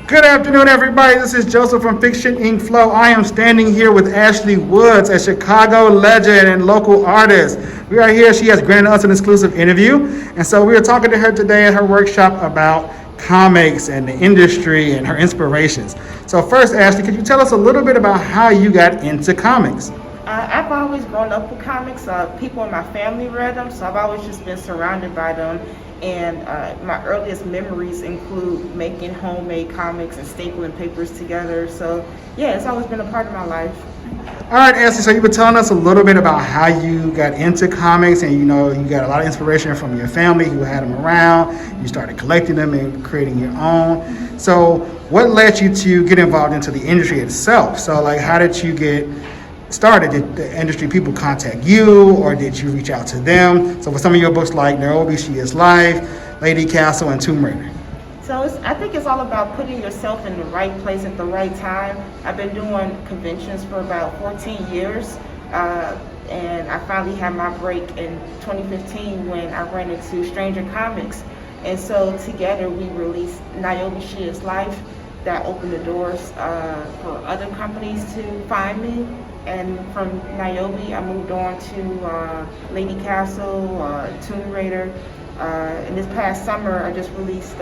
Good afternoon, everybody. This is Joseph from Fiction Ink Flow. I am standing here with Ashely Woods, a Chicago legend and local artist. We are here. She has granted us an exclusive interview. And so we are talking to her today at her workshop about comics and the industry and her inspirations. So first, Ashely, could you tell us a little bit about how you got into comics? I've always grown up with comics. People in my family read them, so I've always just been surrounded by them. And my earliest memories include making homemade comics and stapling papers together. So yeah, it's always been a part of my life. All right, Ashely, so you were telling us a little bit about how you got into comics, and you got a lot of inspiration from your family who had them around. You started collecting them and creating your own. So what led you to get involved into the industry itself? So like, how did you get started? Did the industry people contact you, or did you reach out to them? So for some of your books like Niobe, She Is Life, Lady Castle, and Tomb Raider. So I think it's all about putting yourself in the right place at the right time. I've been doing conventions for about 14 years, and I finally had my break in 2015 when I ran into Stranger Comics. And so together we released Niobe, She Is Life. That opened the doors for other companies to find me. And from Niobe, I moved on to Lady Castle, Tomb Raider. And this past summer, I just released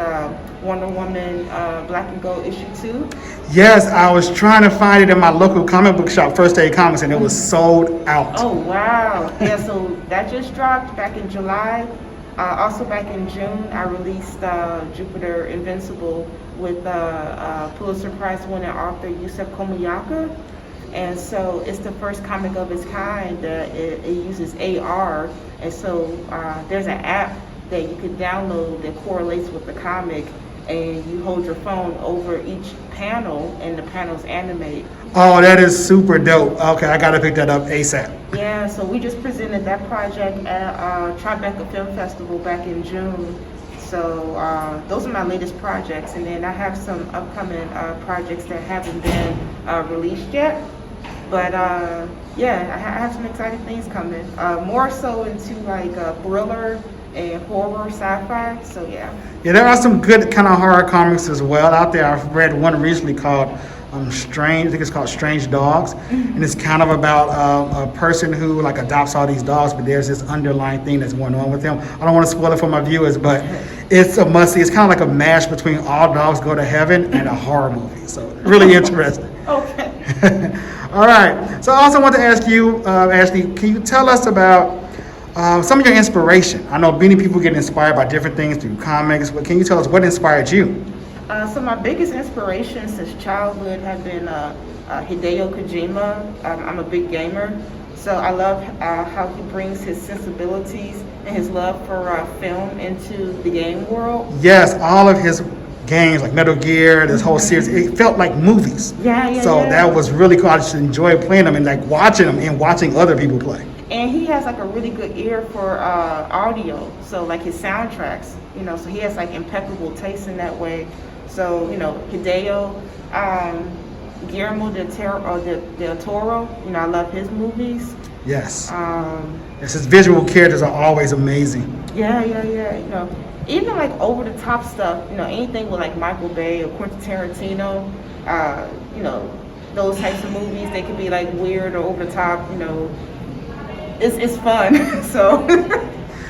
Wonder Woman Black and Gold issue 2. Yes, I was trying to find it in my local comic book shop, First Aid Comics, and it was sold out. Oh, wow. Yeah, so that just dropped back in July. Also back in June, I released Jupiter Invincible with Pulitzer Prize winning author Yusef Komayaka. And so it's the first comic of its kind that it uses AR. And so there's an app that you can download that correlates with the comic, and you hold your phone over each panel and the panels animate. Oh, that is super dope. Okay, I gotta pick that up ASAP. Yeah, so we just presented that project at Tribeca Film Festival back in June. So those are my latest projects, and then I have some upcoming projects that haven't been released yet. But yeah, I have some exciting things coming. More so into like thriller and horror, sci-fi. So yeah. Yeah, there are some good kind of horror comics as well out there. I've read one recently called Strange. I think it's called Strange Dogs, and it's kind of about a person who like adopts all these dogs, but there's this underlying thing that's going on with him. I don't want to spoil it for my viewers, but it's a must-see. It's kind of like a mash between All Dogs Go to Heaven and a horror movie. So really interesting. Okay. All right. So I also want to ask you, Ashely, can you tell us about some of your inspiration? I know many people get inspired by different things through comics, but can you tell us what inspired you? So my biggest inspiration since childhood have been Hideo Kojima. I'm a big gamer, so I love how he brings his sensibilities and his love for film into the game world. Yes, all of his games like Metal Gear, this whole series, it felt like movies. Yeah. That was really cool. I just enjoyed playing them and like watching them and watching other people play. And he has like a really good ear for audio, so like his soundtracks, so he has like impeccable taste in that way. So, Hideo, Guillermo Del Toro, I love his movies. Yes. Yes, his visual characters are always amazing. Yeah. Even like over the top stuff, anything with like Michael Bay or Quentin Tarantino, those types of movies, they could be like weird or over the top, it's fun. So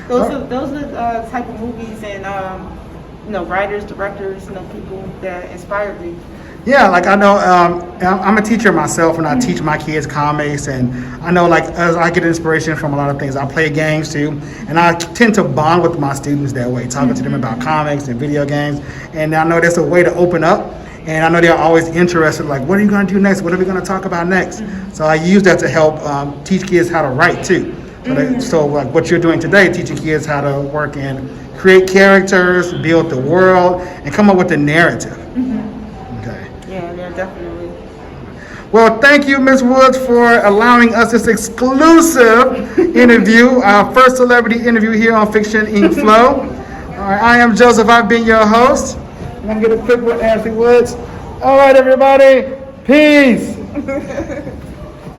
those are the type of movies and writers, directors, people that inspired me. Yeah, like I know I'm a teacher myself, and I teach my kids comics, and I know like as I get inspiration from a lot of things. I play games too, and I tend to bond with my students that way, talking to them about comics and video games, and I know that's a way to open up, and I know they're always interested, like what are you going to do next? What are we going to talk about next? So I use that to help teach kids how to write too. So like what you're doing today, teaching kids how to work and create characters, build the world, and come up with a narrative. Okay. Yeah, definitely. Well, thank you, Ms. Woods, for allowing us this exclusive interview, our first celebrity interview here on Fiction Ink Flow. All right, I am Joseph. I've been your host. I'm going to get a quick with Ashely Woods. All right, everybody. Peace.